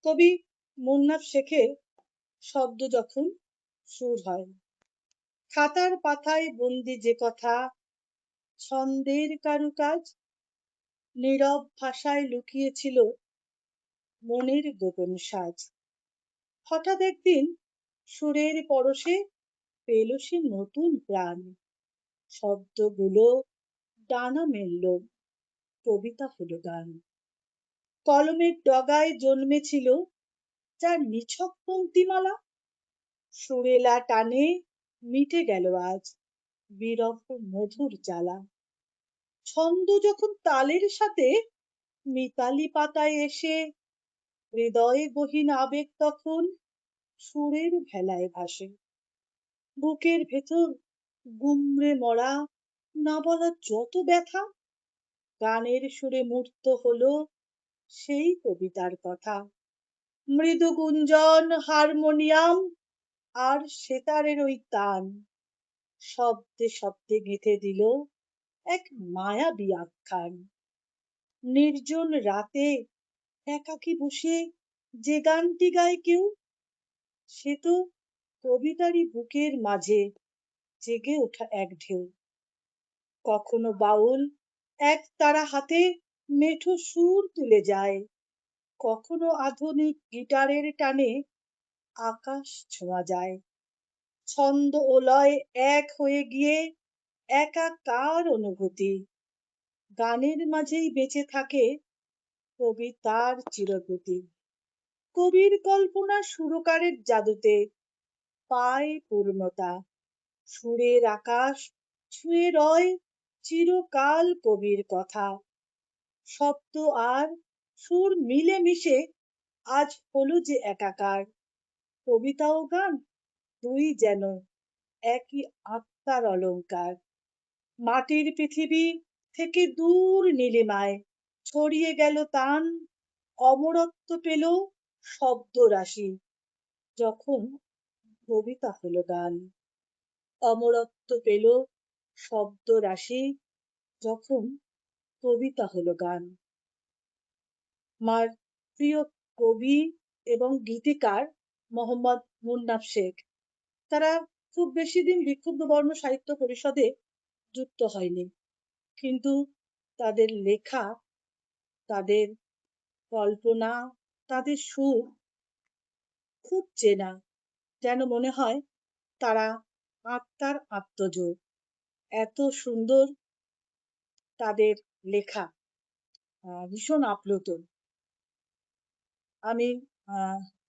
কবি মুন্নাফ শেখের শব্দ যখন সুর হয়, খাতার পাতায় বন্দি যে কথা, ছন্দের কারুকাজ, নীরব ভাষায় লুকিয়েছিল মনের গোপন সাজ। হঠাৎ একদিন সুরের পরশে পেল সে নতুন প্রাণ, শব্দগুলো ডানা মেলল, কবিতা হলো গান। কলমের ডগায় জন্মেছিল যার নিছক পংক্তিমালা, সুরেলা টানে মিটে গেল আজ বিরহ মধুর জ্বালা। ছন্দ যখন তালের সাথে মিতালি পাতায় এসে, হৃদয়ে গহীন আবেগ তখন সুরের ভেলায় ভাসে। বুকের ভেতর গুমড়ে মরা না বলা যত ব্যথা, গানের সুরে মূর্ত হলো সেই কবিতার কথা। মৃদু গুঞ্জন, হারমোনিয়াম আর সেতারের ওই তান, শব্দে শব্দে গেঁথে দিল এক মায়াবী আখ্যান। নির্জন রাতে একাকী বসে যে গানটি গায় কেউ, সে তো কবিতারই বুকের মাঝে জেগে ওঠা এক ঢেউ। কখনো বাউল এক তারা হাতে মেঠো সুর তুলে যায়, কখনো আধুনিক গিটারের টানে আকাশ ছোঁয়া যায়। ছন্দ ও লয় এক হয়ে গিয়ে একাকার অনুভূতি, গানের মাঝেই বেঁচে থাকে কবিতার চিরগতি। কবির কল্পনা সুরকারের জাদুতে পায় পূর্ণতা, সুরের আকাশ ছুঁয়ে রয় চিরকাল কবির কথা। শব্দ আর সুর মিলে মিশে আজ হলো যে একাকার, কবিতা ও গান দুই যেন একই আত্মার অলংকার। মাটির পৃথিবী থেকে দূর নীলিমায় ছড়িয়ে গেল তান, অমরত্ব পেল শব্দ রাশি যখন কবিতা হলো গান। অমরত্ব পেল শব্দ রাশি যখন কবিতা হলো গান। আমার প্রিয় কবি এবং গীতিকার মোহাম্মদ মুন্নাফ শেখ, তারা খুব বেশি দিন বিক্ষুব্ধ বর্ণ সাহিত্য পরিষদে যুক্ত হয়নি, কিন্তু তাদের লেখা, তাদের কল্পনা, তাদের সুর খুব চেনা, যেন মনে হয় তারা আত্মার আত্মজোর। এত সুন্দর তাদের লেখা, ভীষণ আপ্লুত। আমি